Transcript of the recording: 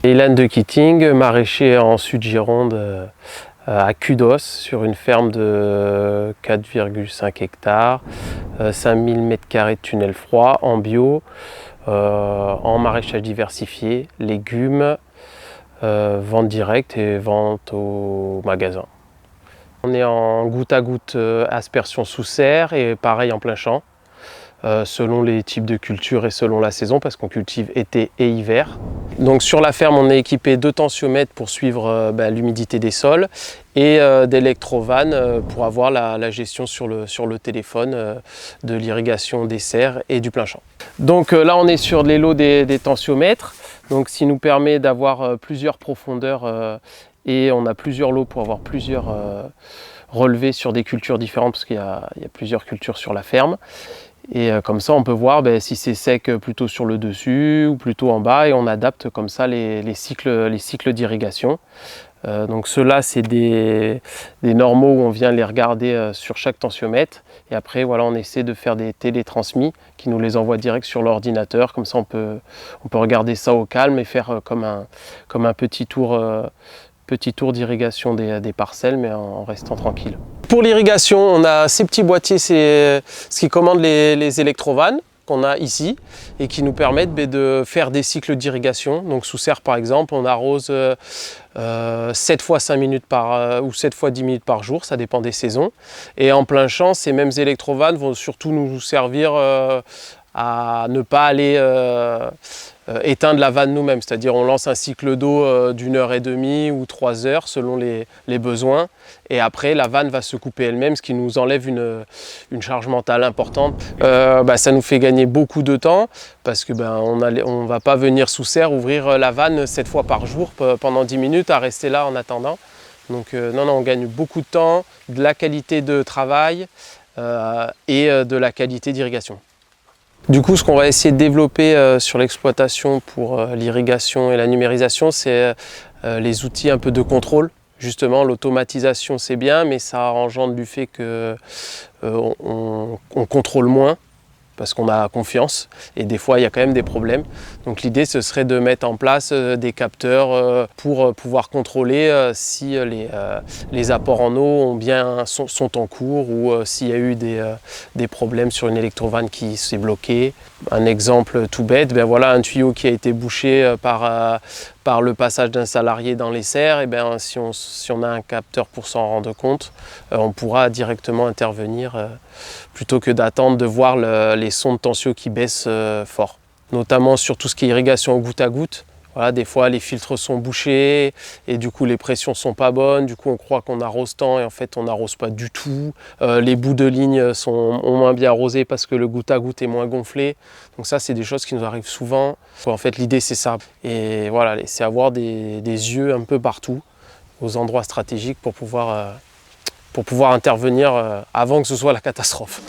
Ilan de Kitting, maraîcher en Sud-Gironde, à Cudos, sur une ferme de 4,5 hectares, 5000 m² de tunnel froid, en bio, en maraîchage diversifié, légumes, vente directe et vente au magasin. On est en goutte à goutte, aspersion sous serre et pareil en plein champ, selon les types de cultures et selon la saison, parce qu'on cultive été et hiver. Donc sur la ferme, on est équipé de tensiomètres pour suivre l'humidité des sols et d'électrovannes pour avoir la gestion sur le téléphone de l'irrigation des serres et du plein champ. Donc là, on est sur les lots des tensiomètres, donc ce qui nous permet d'avoir plusieurs profondeurs et on a plusieurs lots pour avoir plusieurs relevés sur des cultures différentes, parce qu'il y a plusieurs cultures sur la ferme. Et comme ça, on peut voir si c'est sec plutôt sur le dessus ou plutôt en bas, et on adapte comme ça les cycles d'irrigation. Donc ceux-là, c'est des normaux où on vient les regarder sur chaque tensiomètre. Et après, voilà, on essaie de faire des télétransmis qui nous les envoient direct sur l'ordinateur. Comme ça, on peut regarder ça au calme et faire comme un petit tour d'irrigation des parcelles, mais en restant tranquille. Pour l'irrigation, on a ces petits boîtiers, c'est ce qui commande les électrovannes qu'on a ici et qui nous permettent de faire des cycles d'irrigation. Donc sous serre par exemple, on arrose 7 fois 5 minutes ou 7 fois 10 minutes par jour, ça dépend des saisons. Et en plein champ, ces mêmes électrovannes vont surtout nous servir à ne pas aller éteindre la vanne nous-mêmes, c'est-à-dire on lance un cycle d'eau d'1h30 ou 3 heures selon les besoins, et après la vanne va se couper elle-même, ce qui nous enlève une charge mentale importante. Ça nous fait gagner beaucoup de temps, parce que on va pas venir sous serre ouvrir la vanne 7 fois par jour pendant 10 minutes à rester là en attendant. Donc non, on gagne beaucoup de temps, de la qualité de travail et de la qualité d'irrigation. Du coup, ce qu'on va essayer de développer sur l'exploitation pour l'irrigation et la numérisation, c'est les outils un peu de contrôle. Justement, l'automatisation, c'est bien, mais ça engendre du fait qu'on contrôle moins, parce qu'on a confiance, et des fois il y a quand même des problèmes. Donc l'idée, ce serait de mettre en place des capteurs pour pouvoir contrôler si les apports en eau sont en cours, ou s'il y a eu des problèmes sur une électrovanne qui s'est bloquée. Un exemple tout bête, voilà un tuyau qui a été bouché par le passage d'un salarié dans les serres, et si on a un capteur pour s'en rendre compte, on pourra directement intervenir plutôt que d'attendre de voir les sondes tensio qui baissent fort. Notamment sur tout ce qui est irrigation au goutte à goutte. Voilà, des fois les filtres sont bouchés et du coup les pressions sont pas bonnes, du coup on croit qu'on arrose tant et en fait on n'arrose pas du tout. Les bouts de ligne ont moins bien arrosé parce que le goutte à goutte est moins gonflé. Donc ça, c'est des choses qui nous arrivent souvent. En fait, l'idée c'est ça. Et voilà, c'est avoir des yeux un peu partout, aux endroits stratégiques pour pouvoir intervenir avant que ce soit la catastrophe.